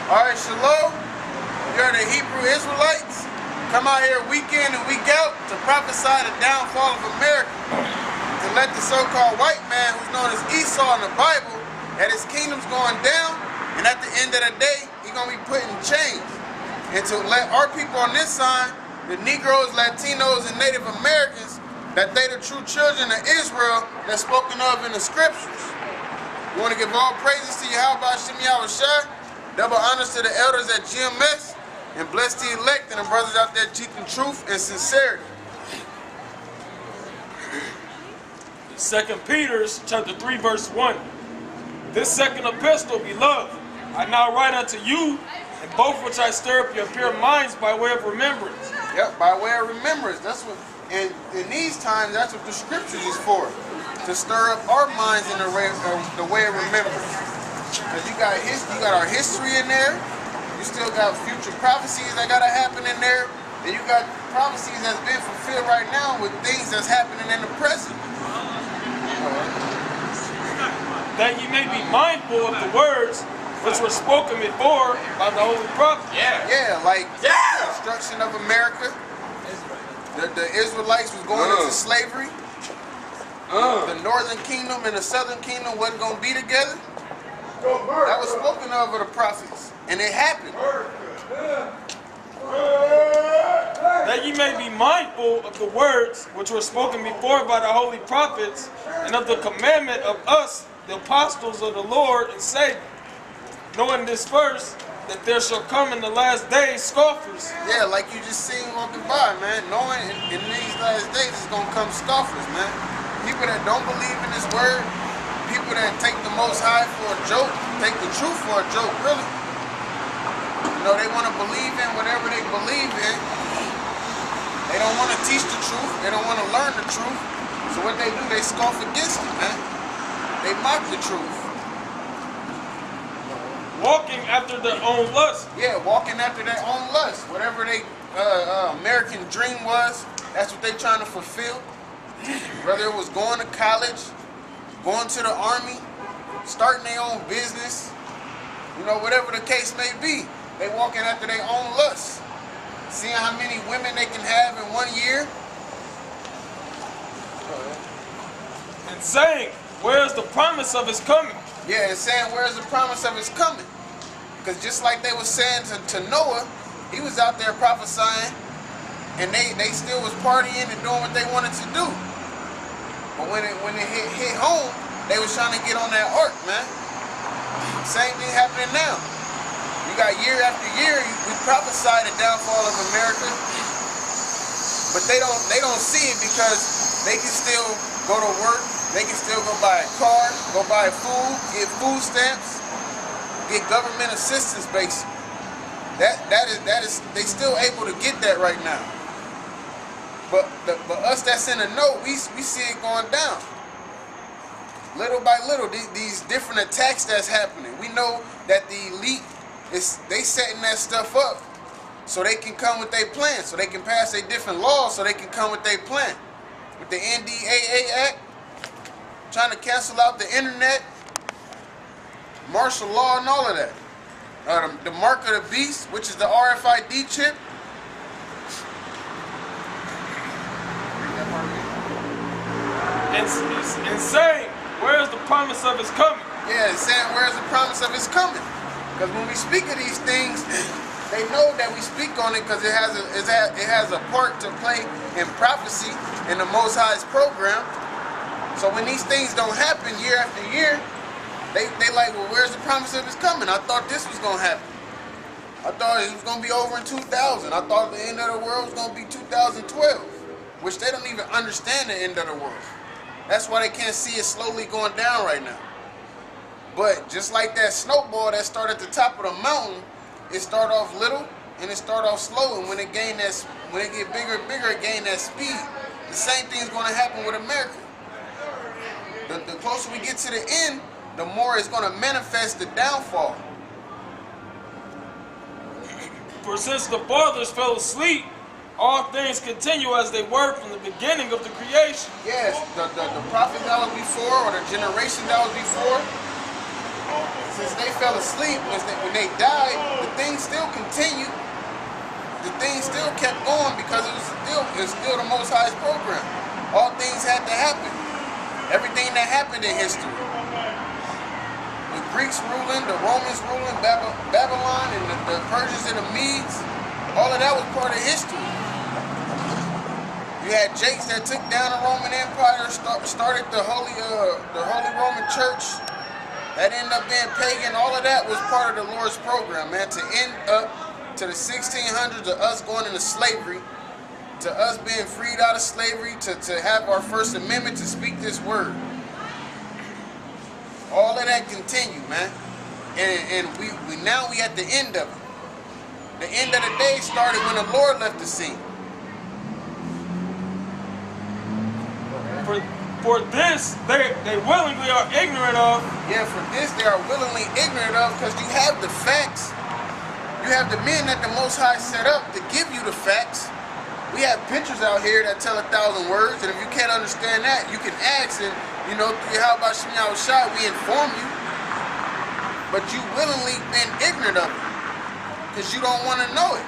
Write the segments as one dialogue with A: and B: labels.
A: Alright, shalom. You're the Hebrew Israelites. Come out here week in and week out to prophesy the downfall of America. To let the so-called white man, who's known as Esau in the Bible, that his kingdom's going down, and at the end of the day, he's going to be put in chains. And to let our people on this side, the Negroes, Latinos, and Native Americans, that they the true children of Israel that's spoken of in the scriptures. We want to give all praises to Yahweh Shem Yahushua, double honors to the elders at GMS, and bless the elect and the brothers out there teaching truth and sincerity.
B: 2 Peter chapter 3 verse 1. This second epistle, beloved, I now write unto you, and both which I stir up your pure minds by way of remembrance.
A: Yep, by way of remembrance. That's what, and in these times, that's what the scriptures is for. To stir up our minds in the way of remembrance. Because you got our history in there. You still got future prophecies that gotta happen in there. And you got prophecies that's been fulfilled right now with things that's happening in the present.
B: That ye may be mindful of the words which were spoken before by the holy prophet.
A: Yeah, like the destruction of America. The Israelites was going into slavery. The northern kingdom and the southern kingdom wasn't going to be together. That was spoken of the prophets. And it happened.
B: That ye may be mindful of the words which were spoken before by the holy prophets, and of the commandment of us, the apostles of the Lord and Savior, knowing this first, that there shall come in the last days scoffers.
A: Yeah, like you just seen walking by, man. Knowing in these last days it's going to come scoffers, man. People that don't believe in this word, people that take the Most High for a joke, take the truth for a joke, really. You know, they want to believe in whatever they believe in. They don't want to teach the truth. They don't want to learn the truth. So what they do, they scoff against it, man. They mock the truth.
B: Walking after their own lust.
A: Yeah, walking after their own lust. Whatever they American dream was, that's what they trying to fulfill. Whether it was going to college, going to the army, starting their own business, you know, whatever the case may be, they walking after their own lust. Seeing how many women they can have in 1 year.
B: And saying, where's the promise of his coming?
A: Yeah, and saying, where's the promise of his coming? Because just like they was saying to Noah, he was out there prophesying, and they still was partying and doing what they wanted to do. But when it hit home, they was trying to get on that ark, man. Same thing happening now. You got year after year, we prophesy the downfall of America, but they don't see it because they can still go to work, they can still go buy a car, go buy food, get food stamps, get government assistance basically. That is they still able to get that right now. But us that's in the know, we see it going down. Little by little, these different attacks that's happening. We know that the elite they setting that stuff up so they can come with their plan, so they can pass their different laws, so they can come with their plan. With the NDAA Act, trying to cancel out the internet, martial law and all of that. The mark of the beast, which is the RFID chip.
B: And saying, where's the promise of his coming?
A: Yeah, and saying, where's the promise of his coming? Because when we speak of these things, they know that we speak on it because it has a part to play in prophecy in the Most High's program. So when these things don't happen year after year, they like, well, where's the promise of his coming? I thought this was going to happen. I thought it was going to be over in 2000. I thought the end of the world was going to be 2012, which they don't even understand the end of the world. That's why they can't see it slowly going down right now. But just like that snowball that started at the top of the mountain, it start off little and it start off slow, and when it get bigger and bigger, it gain that speed. The same thing's going to happen with America. The closer we get to the end, the more it's going to manifest the downfall.
B: For since the fathers fell asleep, all things continue as they were from the beginning of the creation.
A: Yes, the prophet that was before, or the generation that was before, since they fell asleep, when they died, the thing still continued. The thing still kept going because it was still the Most High's program. All things had to happen. Everything that happened in history. The Greeks ruling, the Romans ruling, Babylon, and the Persians and the Medes, all of that was part of history. You had Jakes that took down the Roman Empire, started the Holy Roman Church, that ended up being pagan. All of that was part of the Lord's program, man, to end up to the 1600s of us going into slavery, to us being freed out of slavery, to have our First Amendment, to speak this word. All of that continued, man. And we now at the end of it. The end of the day started when the Lord left the scene.
B: For this, they willingly are ignorant of.
A: Yeah, for this they are willingly ignorant of, because you have the facts. You have the men that the Most High set up to give you the facts. We have pictures out here that tell 1,000 words, and if you can't understand that, you can ask, and how about Shem Yahushua, we inform you. But you willingly been ignorant of it, because you don't want to know it.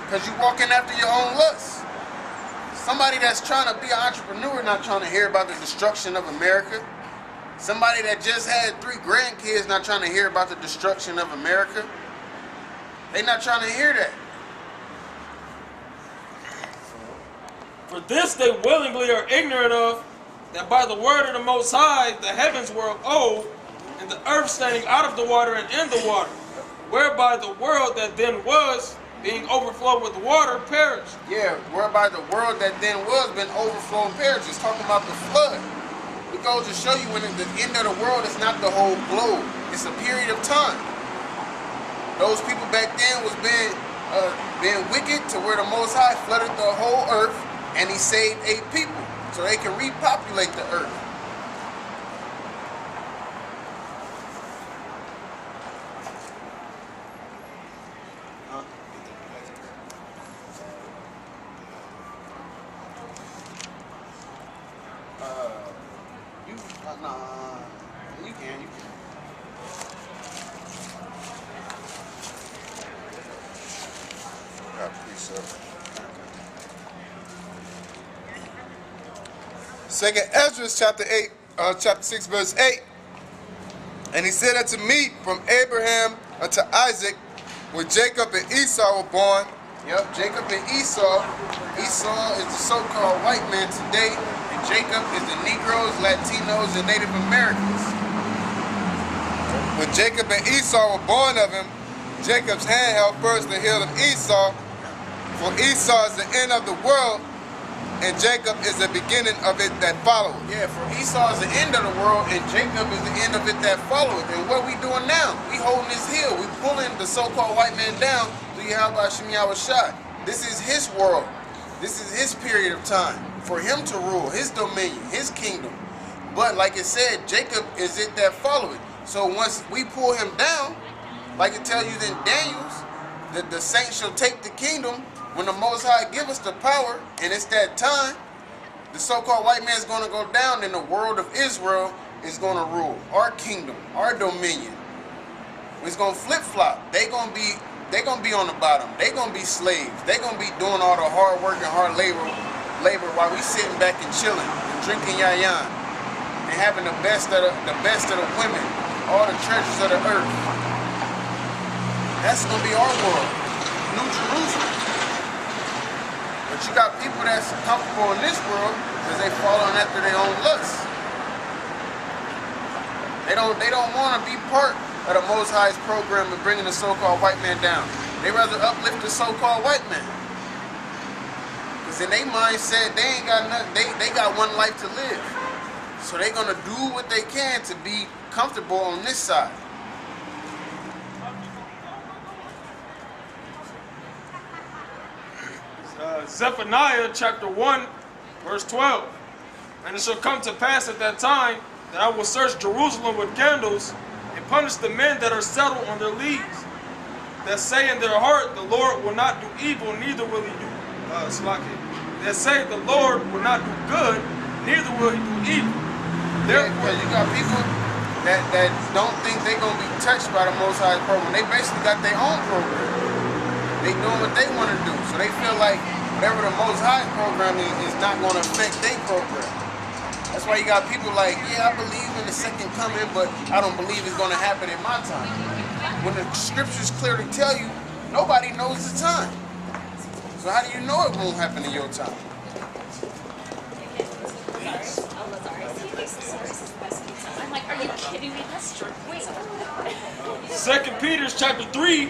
A: Because you're walking after your own lusts. Somebody that's trying to be an entrepreneur, not trying to hear about the destruction of America. Somebody that just had 3 grandkids, not trying to hear about the destruction of America. They not trying to hear that.
B: For this they willingly are ignorant of, that by the word of the Most High the heavens were of old, and the earth standing out of the water and in the water, whereby the world that then was, being overflowed with water, perished.
A: Yeah, whereby the world that then was been overflowed and perished. It's talking about the flood. It goes to show you when the end of the world is not the whole globe. It's a period of time. Those people back then was being wicked to where the Most High flooded the whole earth, and he saved 8 people so they can repopulate the earth. You can.
C: Second Ezra chapter 6, verse 8. And he said unto me, from Abraham unto Isaac, when Jacob and Esau were born.
A: Yep, Jacob and Esau. Esau is the so-called white man today, and Jacob is the Negroes, Latinos, and Native Americans.
C: When Jacob and Esau were born of him, Jacob's hand held first the heel of Esau, for Esau is the end of the world, and Jacob is the beginning of it that followeth.
A: Yeah, for Esau is the end of the world, and Jacob is the end of it that followeth. And what we doing now? We holding his heel. We pulling the so-called white man down to Yahweh Shem Yahushua. This is his world. This is his period of time for him to rule, his dominion, his kingdom. But like it said, Jacob is it that followeth. So once we pull him down, like it tells you in Daniel's, that the saints shall take the kingdom. When the Most High give us the power, and it's that time, the so-called white man is going to go down, and the world of Israel is going to rule. Our kingdom, our dominion. It's going to flip-flop. They're going to be on the bottom. They're going to be slaves. They're going to be doing all the hard work and hard labor while we sitting back and chilling and drinking yayan and having the best of the women, all the treasures of the earth. That's going to be our world. New Jerusalem. But you got people that's comfortable in this world because they following after their own lusts. They don't want to be part of the Most High's program of bringing the so-called white man down. They rather uplift the so-called white man. Because in their mindset, they ain't got nothing. They got one life to live. So they're gonna do what they can to be comfortable on this side.
B: Zephaniah chapter 1, verse 12. And it shall come to pass at that time that I will search Jerusalem with candles and punish the men that are settled on their leagues, that say in their heart, the Lord will not do evil, neither will he do that say the Lord will not do good, neither will he do evil.
A: Therefore, you got people that don't think they're gonna be touched by the Most High program. They basically got their own program. They doing what they want to do, so they feel like whatever the Most High program is not gonna affect their program. That's why you got people like, yeah, I believe in the second coming, but I don't believe it's gonna happen in my time. When the scriptures clearly tell you, nobody knows the time. So how do you know it won't happen in your time?
D: I'm like, are you kidding me? That's true. Wait.
B: 2 Peter chapter 3,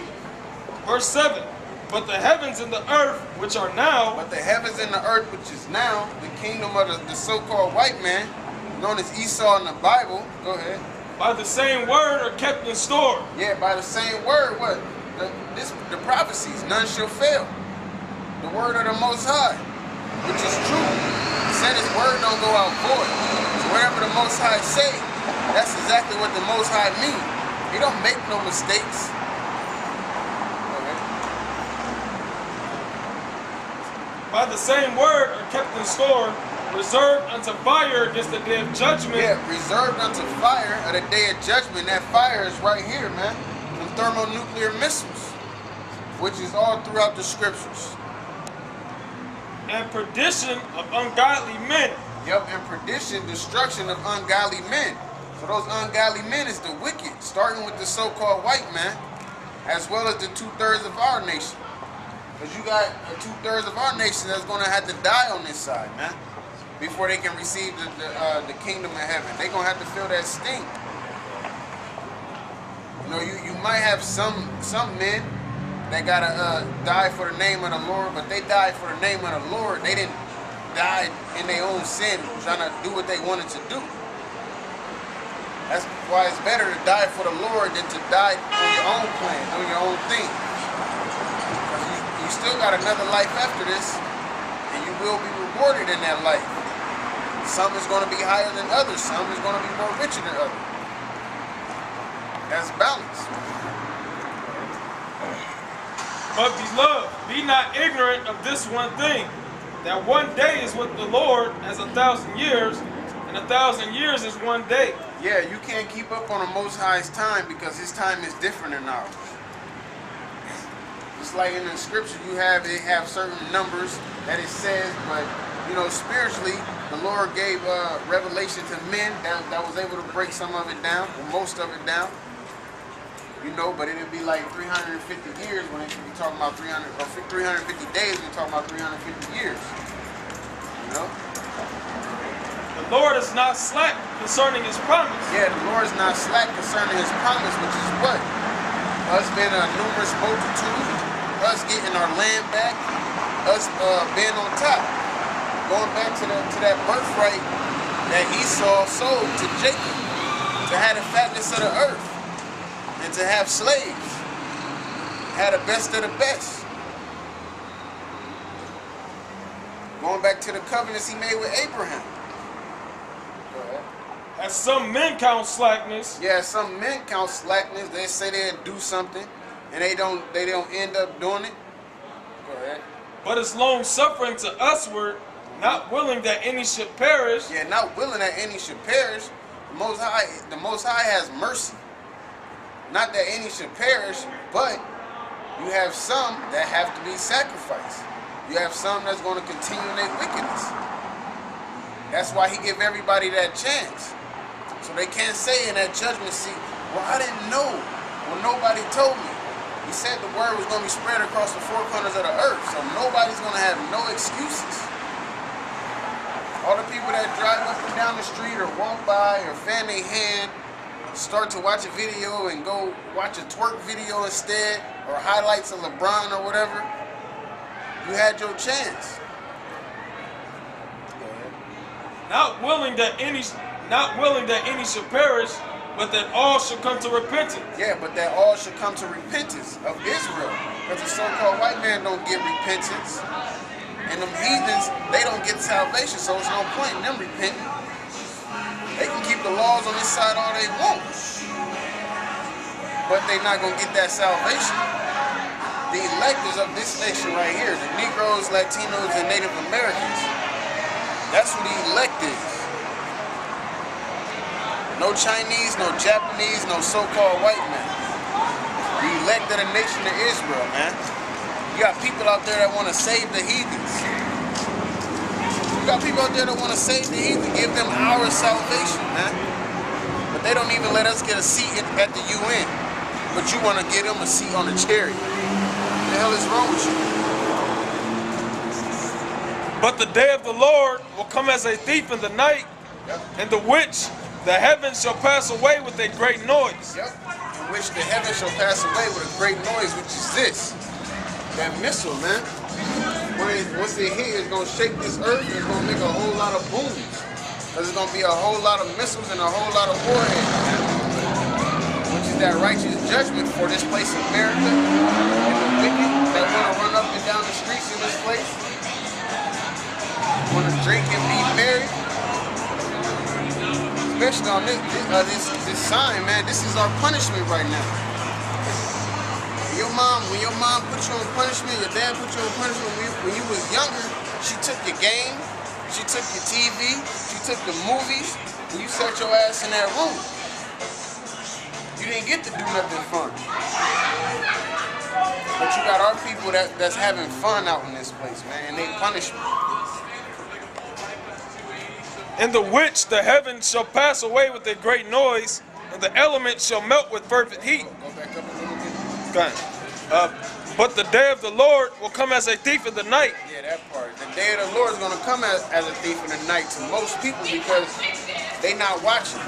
B: verse 7. But the heavens and the earth, which are now,
A: But the heavens and the earth, which is now the kingdom of the so-called white man, known as Esau in the Bible, go ahead.
B: by the same word, are kept in store.
A: Yeah, by the same word, what? The prophecies, none shall fail. The word of the Most High, which is true. He said his word don't go out void. So whatever the Most High say, that's exactly what the Most High mean. He don't make no mistakes.
B: By the same word are kept in store, reserved unto fire against the day of judgment.
A: Yeah, reserved unto fire at the day of judgment. That fire is right here, man. From thermonuclear missiles, which is all throughout the scriptures.
B: And perdition of ungodly men.
A: Yep, and perdition, destruction of ungodly men. So those ungodly men is the wicked, starting with the so-called white man, as well as the 2/3 of our nation. Because you got 2/3 of our nation that's going to have to die on this side, man, before they can receive the kingdom of heaven. They're going to have to feel that sting. You know, you might have some men that got to die for the name of the Lord, but they died for the name of the Lord. They didn't die in their own sin, trying to do what they wanted to do. That's why it's better to die for the Lord than to die on your own plan, doing your own thing. You still got another life after this, and you will be rewarded in that life. Some is going to be higher than others. Some is going to be more richer than others. That's balance.
B: But beloved, be not ignorant of this one thing, that one day is with the Lord as 1,000 years, and 1,000 years is one day.
A: Yeah, you can't keep up on the Most High's time because his time is different than ours. Just like in the scripture, they have certain numbers that it says, but you know, spiritually, the Lord gave revelation to men that was able to break some of it down, or most of it down. You know, but it'd be like 350 years when they be talking about 350 days when you're talking about 350 years. You know?
B: The Lord is not slack concerning his promise.
A: Yeah, the Lord is not slack concerning his promise, which is what? Us being a numerous multitude, us getting our land back, us being on top. Going back to that birthright that Esau sold to Jacob, to have the fatness of the earth, and to have slaves, have the best of the best. Going back to the covenants he made with Abraham.
B: As some men count slackness.
A: Yeah, some men count slackness. They say they'll do something, and they don't end up doing it. Go ahead.
B: But it's long suffering to usward, not willing that any should perish.
A: Yeah, not willing that any should perish. The Most High has mercy. Not that any should perish, but you have some that have to be sacrificed. You have some that's going to continue their wickedness. That's why he give everybody that chance. So they can't say in that judgment seat, well, I didn't know. Well, nobody told me. He said the word was going to be spread across the four corners of the earth, so nobody's going to have no excuses. All the people that drive up and down the street or walk by or fan their hand, start to watch a video and go watch a twerk video instead, or highlights of LeBron or whatever, you had your chance.
B: Not willing that any should perish, but that all should come to repentance.
A: Yeah, but that all should come to repentance of Israel. Because the so-called white man don't get repentance. And them heathens, they don't get salvation, so it's no point in them repenting. They can keep the laws on this side all they want, but they're not going to get that salvation. The electors of this nation right here, the Negroes, Latinos, and Native Americans, that's who the elect is. No Chinese, no Japanese, no so-called white man. The elect of the nation of Israel, man. You got people out there that want to save the heathens. You got people out there that want to save the heathen, give them our salvation, man. But they don't even let us get a seat at the UN. But you want to give them a seat on the chariot. What the hell is wrong with you?
B: But the day of the Lord will come as a thief in the night, in the which the heavens shall pass away with a great noise.
A: Yep. In which the heavens shall pass away with a great noise, which is this. That missile, man. Once it hit, it's going to shake this earth and it's going to make a whole lot of booms. Because there's going to be a whole lot of missiles and a whole lot of warheads, man. Which is that righteous judgment for this place, America. And the wicked that want to run up and down the streets in this place. Want to drink and be merry. Especially on this sign, man. This is our punishment right now. When your mom put you on punishment, your dad put you on punishment when you was younger, she took your game, she took your TV, she took the movies, and you sat your ass in that room. You didn't get to do nothing fun. But you got our people that's having fun out in this place, man, and they punish me.
B: In the which the heavens shall pass away with a great noise, and the elements shall melt with fervent heat.
A: Go back up a little bit.
B: Okay. But the day of the Lord will come as a thief in the night.
A: Yeah, that part. The day of the Lord is going to come as a thief in the night to most people because they not watching.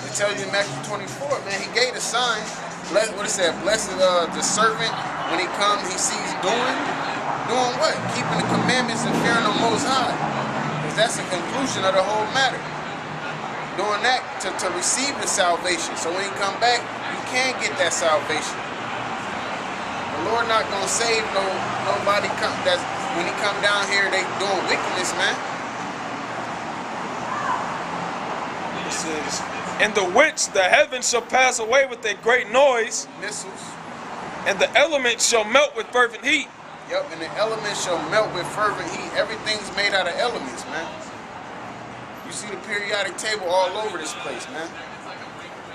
A: It tells you in Matthew 24, man, he gave the sign. Blessed, what it said, blessed the servant when he comes, he sees doing what? Keeping the commandments and fearing the Most High. Because that's the conclusion of the whole matter. Doing that to receive the salvation. So when he come back, you can get that salvation. The Lord not gonna save nobody that's when he come down here they doing wickedness, man.
B: It says, in the which the heavens shall pass away with a great noise,
A: Missiles.
B: and the elements shall melt with fervent heat.
A: Yep, and the elements shall melt with fervent heat. Everything's made out of elements, man. You see the periodic table all over this place, man.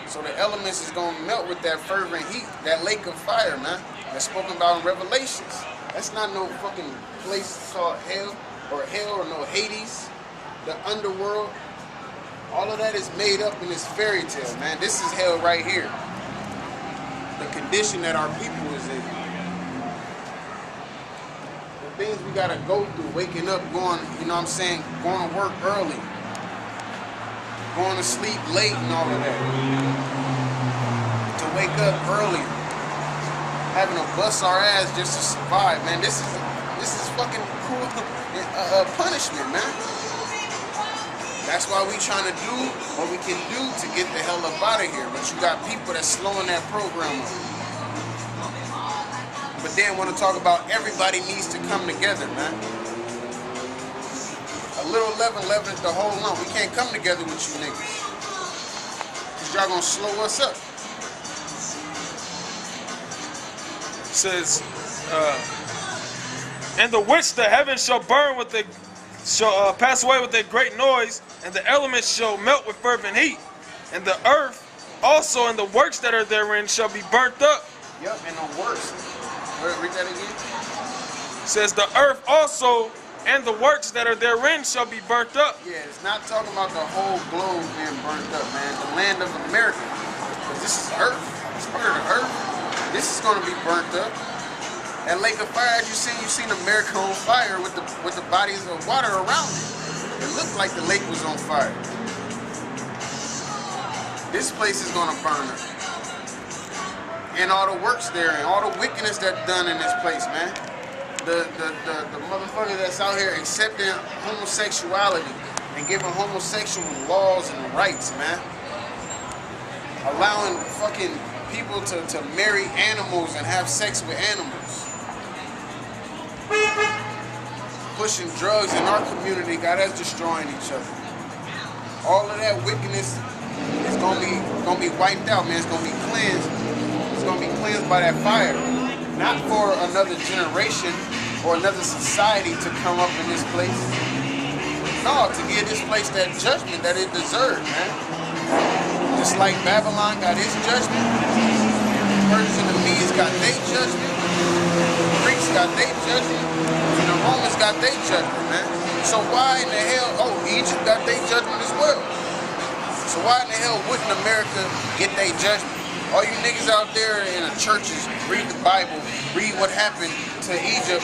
A: So the elements is gonna melt with that fervent heat, that lake of fire, man. That's spoken about in Revelations. That's not no fucking place called hell or no Hades, the underworld. All of that is made up in this fairy tale, man. This is hell right here. The condition that our people is in. The things we gotta go through, waking up, going, you know what I'm saying, going to work early, going to sleep late and all of that. To wake up early. Having to bust our ass just to survive, man. This is fucking cool punishment, man. That's why we trying to do what we can do to get the hell up out of here. But you got people that's slowing that program up. But then want to talk about everybody needs to come together, man. A little leaven leavens the whole lump. We can't come together with you niggas. Because y'all gonna slow us up.
B: Says, in the which the heavens shall burn with a shall pass away with a great noise, and the elements shall melt with fervent heat, and the earth also and the works that are therein shall be burnt up.
A: Yep, and the works. Read that again.
B: Says the earth also and the works that are therein shall be burnt up.
A: Yeah, it's not talking about the whole globe being burnt up, man. The land of America, because this is Earth. It's part of the Earth. This is going to be burnt up. That lake of fire, as you've seen America on fire with the bodies of water around it. It looked like the lake was on fire. This place is going to burn up. And all the works there and all the wickedness that's done in this place, man. The motherfucker that's out here accepting homosexuality and giving homosexual laws and rights, man. Allowing fucking people to marry animals and have sex with animals. Pushing drugs in our community got us destroying each other. All of that wickedness is gonna be wiped out, man. It's gonna be cleansed. It's gonna be cleansed by that fire. Not for another generation or another society to come up in this place. No, to give this place that judgment that it deserves, man. Just like Babylon got its judgment, Persians and the Medes got their judgment, the Greeks got their judgment, and the Romans got their judgment, man. So why in the hell, oh, Egypt got their judgment as well. So why in the hell wouldn't America get their judgment? All you niggas out there in the churches, read the Bible, read what happened to Egypt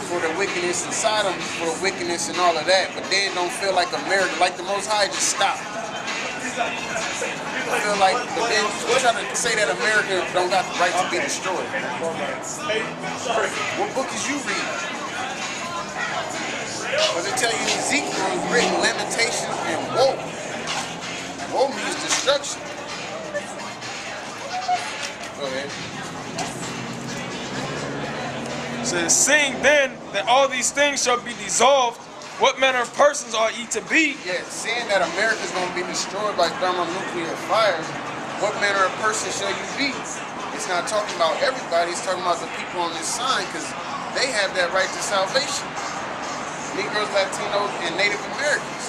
A: for the wickedness and Sodom for the wickedness and all of that, but then don't feel like America, like the Most High just stopped. I feel like, but then we're trying to say that America don't got the right to be destroyed. What book is you reading? Because they tell you Ezekiel is written lamentation and woe. Woe means destruction. Go ahead.
B: Says, seeing then that all these things shall be dissolved, what manner of persons ought ye to be?
A: Yeah, seeing that America's going to be destroyed by thermonuclear fire, what manner of person shall you be? It's not talking about everybody, it's talking about the people on this sign, because they have that right to salvation. Negroes, Latinos, and Native Americans.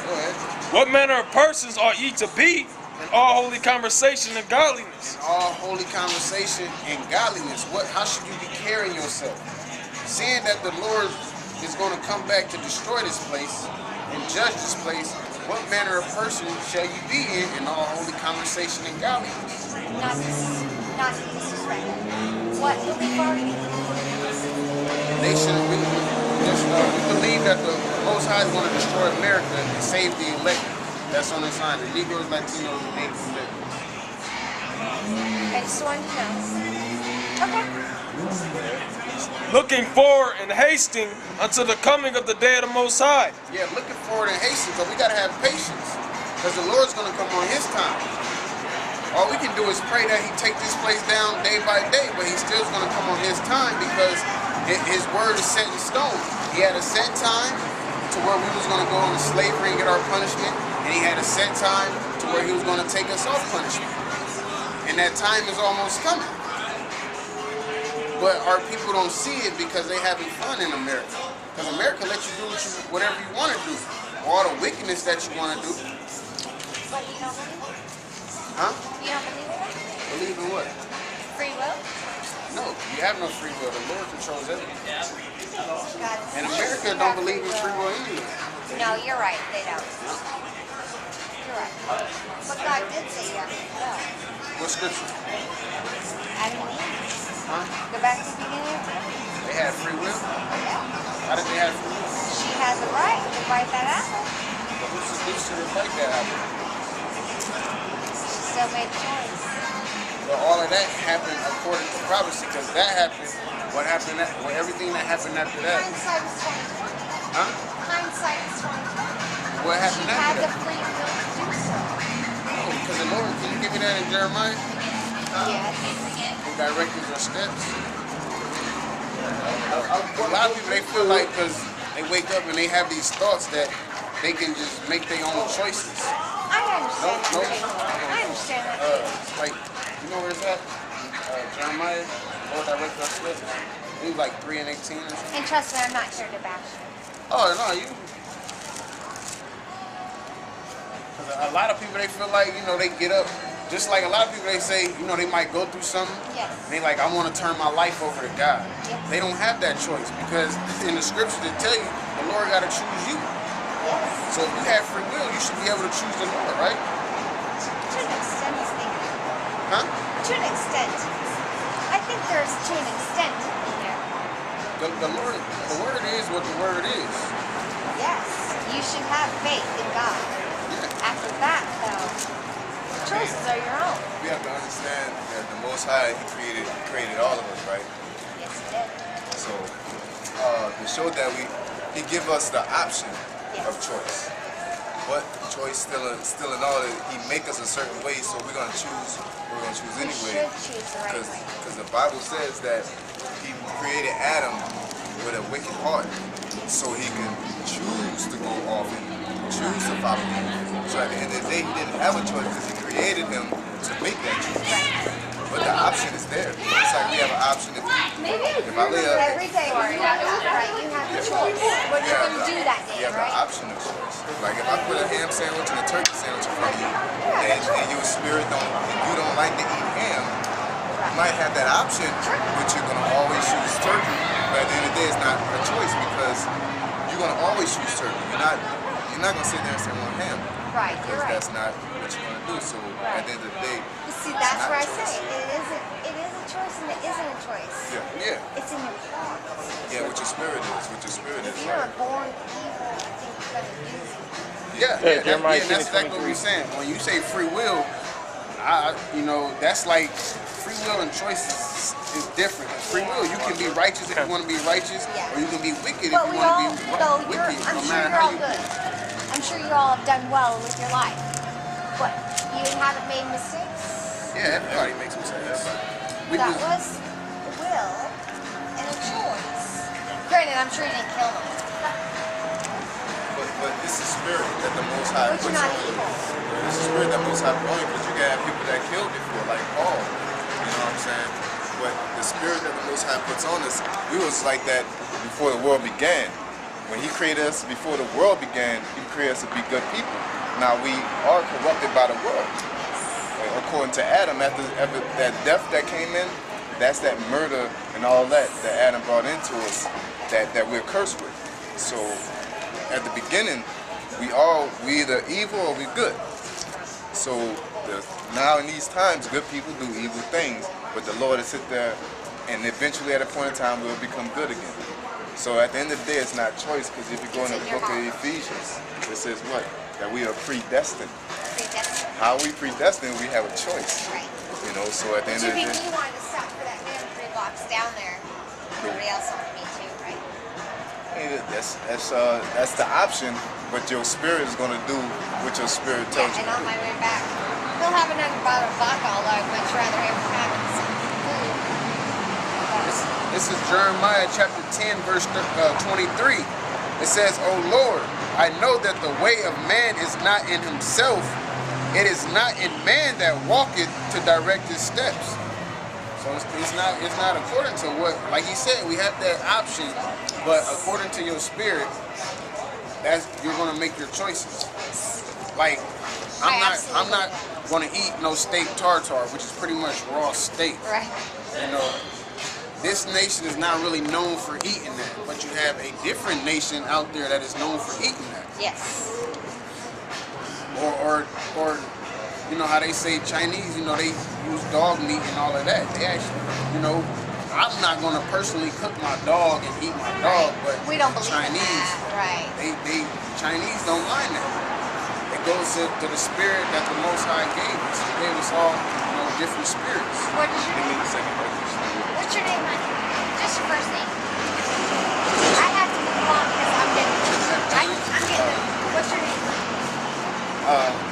A: Go ahead.
B: What manner of persons ought ye to be in all holy conversation and godliness?
A: In all holy conversation and godliness. How should you be carrying yourself? Seeing that the Lord is going to come back to destroy this place and judge this place, what manner of person shall you be in all holy conversation and godliness?
E: Not disrespect. What belief are you?
A: We believe that the Most High is going to destroy America and save the elect. That's on the sign. The Negroes, Latinos, and Native Americans.
E: I just wanted to know. Okay.
B: Looking forward and hasting unto the coming of the day of the Most High.
A: Yeah, looking forward and hastening, but we got to have patience because the Lord's going to come on His time. All we can do is pray that He take this place down day by day, but He's still going to come on His time because His word is set in stone. He had a set time to where we was going to go into slavery and get our punishment, and He had a set time to where He was going to take us off punishment. And that time is almost coming. But our people don't see it because they having fun in America. Because America lets you do whatever you want to do. All the wickedness that you want to do.
E: But you don't believe it?
A: Huh?
E: You don't believe it?
A: Believe in what?
E: Free will?
A: No, you have no free will. The Lord controls everything.
E: God
A: And America don't believe in free will either.
E: No, you're right. They don't. You're right. But God did say you have free will.
A: What scripture?
E: Adam and Eve.
A: Huh?
E: Go back to the beginning of time.
A: They had free will?
E: Yeah.
A: How did they have free will?
E: She has a right to bite that apple.
A: But who's to fight that apple?
E: She still made a choice.
A: But all of that happened according to prophecy, because that happened. What happened? Everything that happened after that?
E: Hindsight is 2020.
A: Huh?
E: Hindsight is 2020.
A: What
E: She
A: happened
E: had
A: after
E: the
A: that?
E: free will to do so.
A: Oh, because the Lord, can you give me that in Jeremiah?
E: Yes.
A: Who directed your steps? A lot of people, they feel like because they wake up and they have these thoughts that they can just make their own choices.
E: I understand.
A: No.
E: I understand that.
A: Like, you know where it's at? Jeremiah, Lord directed our steps. It was like 3 and 18 or something.
E: And trust me, I'm not here to bash you.
A: Oh, no, you. A lot of people, they feel like, you know, they get up. Just like a lot of people, they say, you know, they might go through something.
E: Yes.
A: And they like, I want to turn my life over to God.
E: Yes.
A: They don't have that choice because in the scriptures they tell you, the Lord got to choose you.
E: Yes.
A: So if you have free will, you should be able to choose the Lord, right?
E: To an extent, I think.
A: Huh?
E: To an extent. I think there's to an extent in there.
A: The word is what the word is.
E: Yes. You should have faith in God.
A: Yeah.
E: After that, though, the choices are your own.
C: We have to understand that the Most High, He created all of us, right?
E: Yes, it did.
C: So to show that He give us the option of choice. But choice still in all, He make us a certain way, so we're gonna choose
E: We
C: anyway.
E: should choose the right way.
C: Because the Bible says that He created Adam with a wicked heart, so he can choose to go off and choose to follow Him. So at the end of the day, he didn't have a choice because He created him to make that choice. But the option is there. It's like we have an option. If I lay
E: Every day when you have that right, you have the choice. what you're going to do that day,
C: You have the
E: right?
C: option of choice. Like if I put a ham sandwich and a turkey sandwich in front of you, and your spirit you don't like to eat ham, you might have that option, but you're gonna always choose turkey. But at the end of the day, it's not a choice because you're gonna always choose turkey. You're not gonna sit there and say, "Well, ham,"
E: Right, you're
C: because
E: right.
C: that's not what you're gonna do. So at the end of the day,
E: But see, that's where I say it is a choice and it isn't a choice.
C: yeah,
E: It's in your heart.
C: yeah, what your spirit is, what your spirit
E: If
C: is.
E: you're
C: Like,
E: born evil, I think you're going to do
B: Jeremiah
A: that's exactly what
B: 20:23.
A: we're saying. When you say free will, that's like free will and choice is different. Free will, you can be righteous if you want to be righteous, or you can be wicked if
E: But
A: you
E: we
A: want
E: all,
A: to be
E: though,
A: wicked.
E: I'm
A: No
E: sure
A: matter
E: you're
A: how
E: all
A: you.
E: good. I'm sure you all have done well with your life. But you haven't made mistakes.
A: Yeah, everybody makes mistakes. We
E: That
A: just,
E: was a will and a choice. Granted, I'm sure you didn't kill them.
C: but it's the spirit that the Most High
E: But
C: puts
E: you're not
C: on you.
E: evil.
C: It's the spirit that Most High put on you, but you can have people that killed before, like Paul. You know what I'm saying? But the spirit that the Most High puts on us, we was like that before the world began. When He created us before the world began, He created us to be good people. Now we are corrupted by the world. According to Adam, after that death that came in, that's that murder and all that Adam brought into us that we're cursed with. So at the beginning, we either evil or we good. So now in these times, good people do evil things, but the Lord will sit there, and eventually at a point in time, we'll become good again. So at the end of the day, it's not choice, because if you go in the book of Ephesians, it says what? That we are predestined.
E: Predestined.
C: How we predestined, we have a choice.
E: Right.
C: You know, so at the end of the
E: You
C: day,
E: wanted to stop for that man 3 blocks down there. Everybody else wanted me too, right?
C: that's the option, but your spirit is going to do what your spirit tells you
E: And
C: to
E: on
C: do.
E: my way back, we'll have another bottle of vodka, although I'd much rather have some food.
A: this is Jeremiah chapter 10, verse 23. It says, "O Lord, I know that the way of man is not in himself. It is not in man that walketh to direct his steps." So it's not according to what, like he said, we have that option, but according to your spirit, you're gonna make your choices. Like I'm not gonna eat no steak tartare, which is pretty much raw steak.
E: Right.
A: You know, this nation is not really known for eating that, but you have a different nation out there that is known for eating that.
E: Yes.
A: Or you know how they say Chinese, you know, they use dog meat and all of that. They actually, you know, I'm not gonna personally cook my dog and eat my dog, but
E: We don't believe
A: Chinese,
E: in that. Right.
A: they Chinese don't mind that. It goes to the spirit that the Most High gave us. He gave us all, you know, different spirits.
E: What is your
C: Give me
E: name?
C: the second verse.
E: What's your name, honey? Just your first name. I have to move on because I'm getting. What's your name?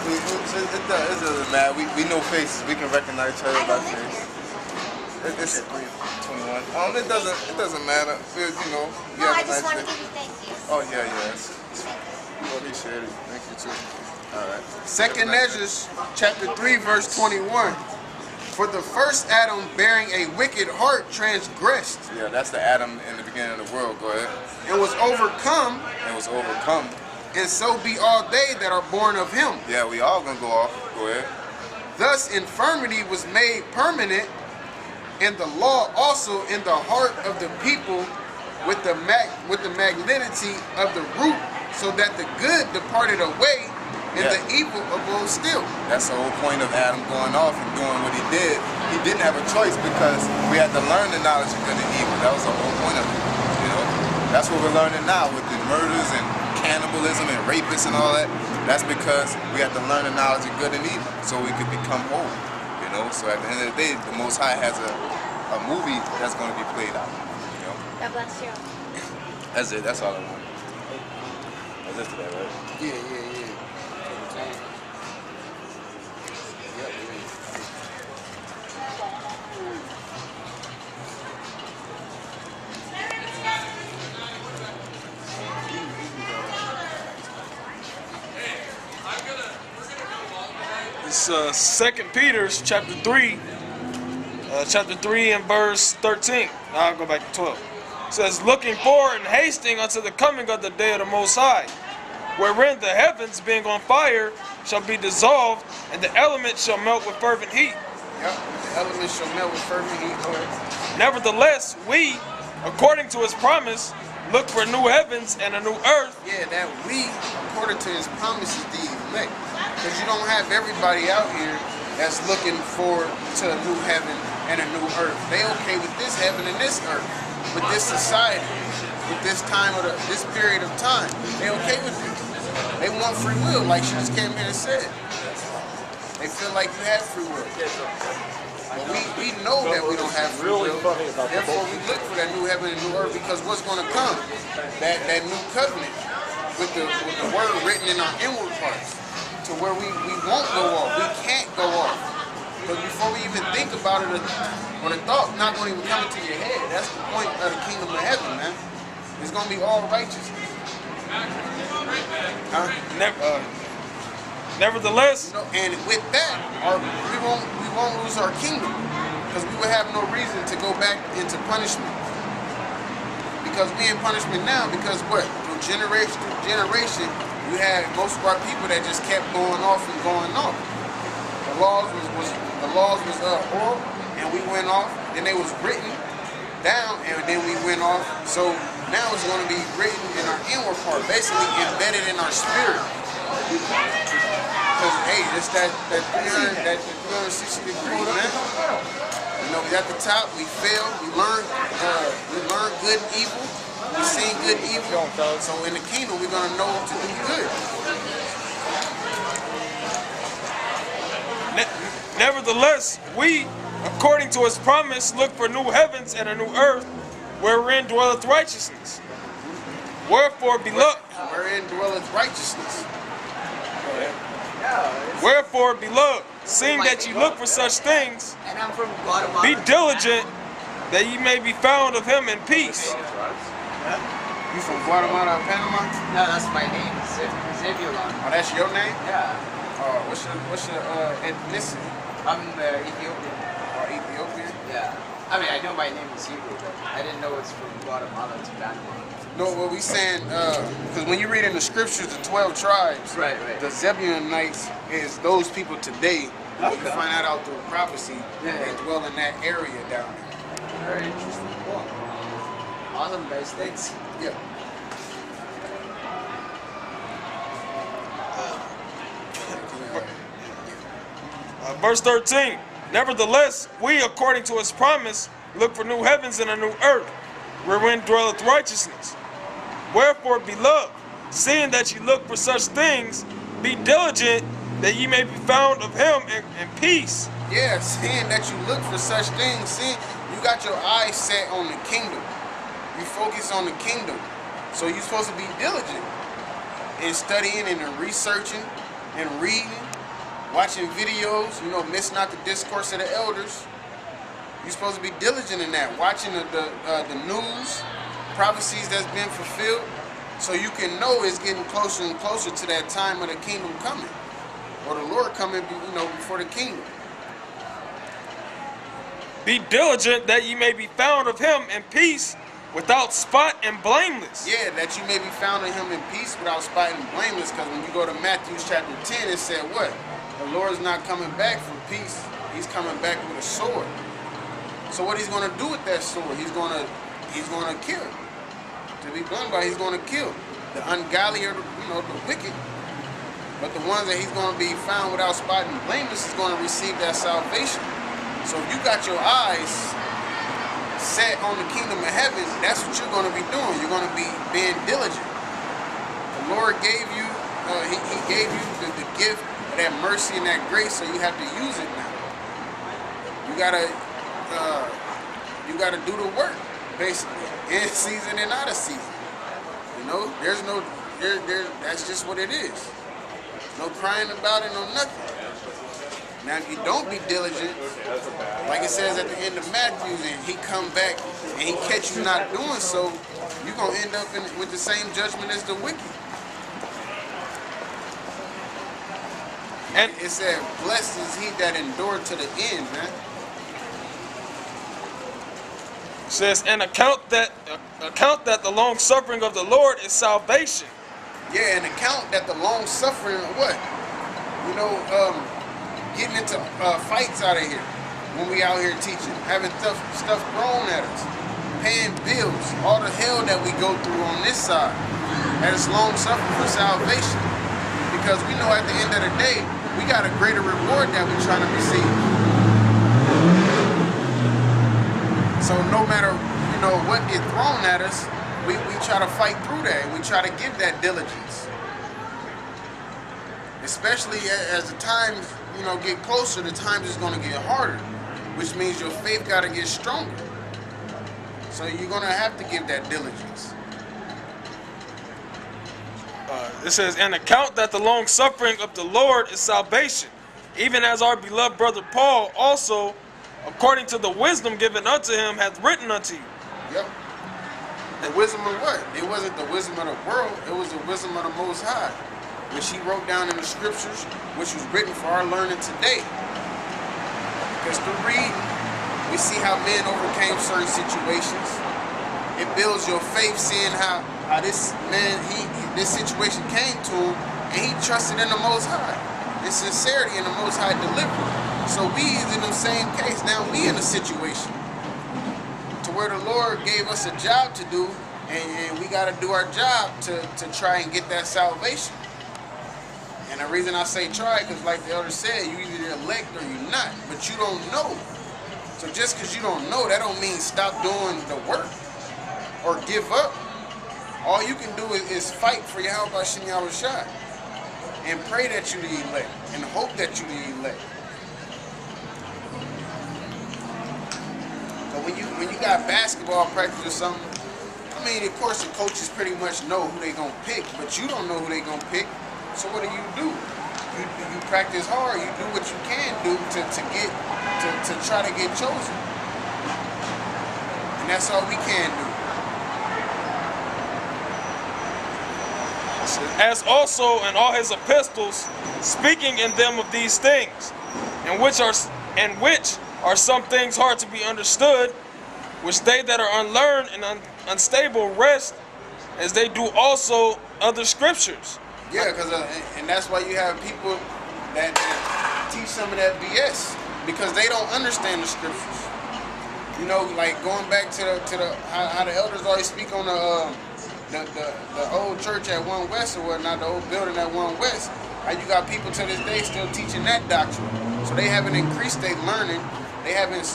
C: It doesn't matter. We know faces. We can recognize each other
E: I
C: by
E: don't live
C: face.
E: here.
C: It's 21. It doesn't matter. You know. You
E: No,
C: have
E: I
C: a
E: just
C: nice
E: want to
C: day.
E: give you thank you.
C: Oh yeah. Appreciate it. Thank you too. All right.
A: Second Ezra chapter 3 verse 21. For the first Adam bearing a wicked heart transgressed
C: Yeah, that's the Adam in the beginning of the world. Go ahead.
A: and was overcome,
C: And was overcome.
A: and so be all they that are born of him.
C: Yeah, we all gonna go off. Go ahead.
A: Thus infirmity was made permanent, and the law also in the heart of the people with the malignity of the root, so that the good departed away and
C: Yeah.
A: the evil abode still.
C: That's the whole point of Adam going off and doing what he did. He didn't have a choice because we had to learn the knowledge of good and evil. That was the whole point of it. You know, that's what we're learning now with the murders and cannibalism and rapists and all that. That's because we have to learn the knowledge of good and evil so we could become whole. You know, so at the end of the day, the Most High has a movie that's going to be played out. You know,
D: God bless you.
C: that's it. That's all I want. That's it to that, right?
A: Yeah.
B: It's 2 Peter chapter 3 and verse 13. Now I'll go back to 12. says, looking forward and hasting unto the coming of the day of the Most High, wherein the heavens, being on fire, shall be dissolved, and the elements shall melt with fervent heat.
A: Yep, the elements shall melt with fervent heat. Go ahead.
B: Nevertheless, we, according to his promise, look for new heavens and a new earth.
A: Yeah, that we, according to his promises, the elect. Because you don't have everybody out here that's looking forward to a new heaven and a new earth. They okay with this heaven and this earth, with this society, with this time of this period of time. They okay with it. They want free will, like she just came here and said. They feel like you have free will. But we know that we don't have free will. Therefore, we look for that new heaven and new earth, because what's going to come? That new covenant with the word written in our inward parts, to where we won't go off. We can't go off. But before we even think about it, or the thought not going to even come into your head, that's the point of the kingdom of heaven, man. It's going to be all righteousness. Huh?
B: Nevertheless,
A: You know, and with that, we won't lose our kingdom, because we will have no reason to go back into punishment. Because we in punishment now, because what? From generation to generation, you had most of our people that just kept going off and going off. The laws was oral, and we went off. Then they was written down, and then we went off. So now it's going to be written in our inward part, basically embedded in our spirit. Because hey, it's that 360 degrees, man. You know, we at the top, we failed, we learned good and evil. We seen good and evil. So in the kingdom, we're gonna know to do good.
B: Nevertheless, we, according to his promise, look for new heavens and a new earth, wherein dwelleth righteousness. Wherefore, beloved,
A: Wherein dwelleth righteousness.
B: wherefore, beloved, seeing that ye look for such things,
F: And I'm from Guatemala.
B: be diligent that ye may be found of him in peace.
A: You from Guatemala or Panama?
F: No, that's my name. Zebulon.
A: Oh, that's your name?
F: Yeah.
A: What's your ethnicity?
F: I'm Ethiopian.
A: Or Ethiopian?
F: Yeah. I mean, I know my name is Hebrew, but I didn't know it's from Guatemala to Panama.
A: No, what we saying, because when you read in the scriptures, the 12 tribes,
F: Right.
A: the Zebulonites is those people today. You
F: Okay.
A: find that out through prophecy.
F: Yeah.
A: They dwell in that area down there.
F: Very interesting. Cool. Awesome, guys. Thanks.
A: Yeah.
B: Verse 13. Nevertheless, we, according to his promise, look for new heavens and a new earth, wherein dwelleth righteousness. Wherefore, beloved, seeing that ye look for such things, be diligent that ye may be found of him in peace.
A: Yeah, seeing that you look for such things, seeing you got your eyes set on the kingdom. You focus on the kingdom. So you're supposed to be diligent in studying and in researching and reading, watching videos, you know, miss not the discourse of the elders. You're supposed to be diligent in that, watching the news, prophecies that's been fulfilled, so you can know it's getting closer and closer to that time of the kingdom coming, or the Lord coming, you know, before the kingdom.
B: Be diligent that ye may be found of him in peace, without spot and blameless.
A: Yeah, that you may be found in him in peace without spot and blameless, because when you go to Matthew chapter 10, it said what? The Lord's not coming back for peace. He's coming back with a sword. So what he's going to do with that sword? He's going to kill. To be blunt about it, he's going to kill the ungodly or the wicked. But the ones that he's going to be found without spot and blameless is going to receive that salvation. So if you got your eyes set on the kingdom of heaven, that's what you're going to be doing. You're going to be being diligent. The Lord gave you, he gave you the gift of that mercy and that grace, so you have to use it now. You gotta do the work, basically, in season and out of season. You know, that's just what it is. No crying about it, no nothing. Now, if you don't be diligent, like it says at the end of Matthew, and he come back and he catch you not doing so, you're going to end up with the same judgment as the wicked. And it said, blessed is he that endured to the end, man.
B: says, and account that the long suffering of the Lord is salvation.
A: Yeah, and account that the long suffering of what? You know, getting into fights out of here when we out here teaching, having stuff thrown at us, paying bills, all the hell that we go through on this side. And it's long suffering for salvation. Because we know at the end of the day, we got a greater reward that we're trying to receive. So no matter, you know, what gets thrown at us, we try to fight through that, and we try to give that diligence. Especially as the times, you know, get closer, the times is going to get harder, which means your faith got to get stronger. So you're going to have to give that diligence.
B: It says, and account that the long suffering of the Lord is salvation, even as our beloved brother Paul also, according to the wisdom given unto him, hath written unto you.
A: Yep. The wisdom of what? It wasn't the wisdom of the world, it was the wisdom of the Most High, which he wrote down in the scriptures, which was written for our learning today. Because through reading, we see how men overcame certain situations. It builds your faith, seeing how this man, this situation came to him, and he trusted in the Most High. In sincerity in the Most High delivered. So we is in the same case. Now we in a situation to where the Lord gave us a job to do, and we got to do our job to try and get that salvation. And the reason I say try, because like the elder said, you either elect or you're not, but you don't know. So just because you don't know, that don't mean stop doing the work or give up. All you can do is fight for Yahweh Hashem Yahushua and pray that you the elect and hope that you the elect. But when you got basketball practice or something, I mean, of course the coaches pretty much know who they gonna pick, but you don't know who they gonna pick. So what do? You practice hard. You do what you can do to try to get chosen, and that's all we can do.
B: As also in all his epistles, speaking in them of these things, and which are some things hard to be understood, which they that are unlearned and unstable rest, as they do also other scriptures.
A: Yeah, and that's why you have people that teach some of that BS, because they don't understand the scriptures. You know, like going back to the how the elders always speak on the old church at One West or whatnot, the old building at One West. How you got people to this day still teaching that doctrine. So they haven't increased their learning. They haven't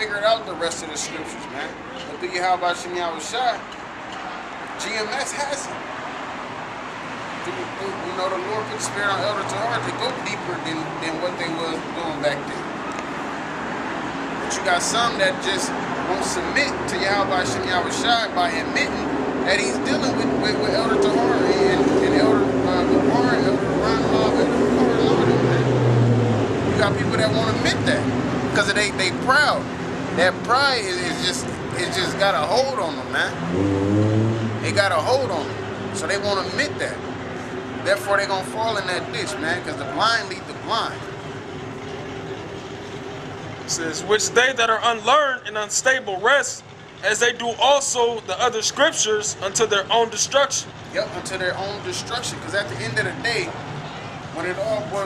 A: figured out the rest of the scriptures, man. But through Yahweh Hashem Yahushua, GMS has it. You know, the Lord put the spirit on Elder Tahar to go deeper than what they was doing back then. But you got some that just won't submit to Yahweh Hashem Yahushua by admitting that he's dealing with Elder Tahar and Elder Lamar, Elder Ron Love, Elder Lamar. You got people that won't admit that because they proud. That pride is just got a hold on them, man. They got a hold on them, so they won't admit that. Therefore, they're going to fall in that ditch, man, because the blind lead the blind.
B: It says, which they that are unlearned and unstable rest, as they do also the other scriptures, unto their own destruction.
A: Yep, unto their own destruction. Because at the end of the day, when it all boils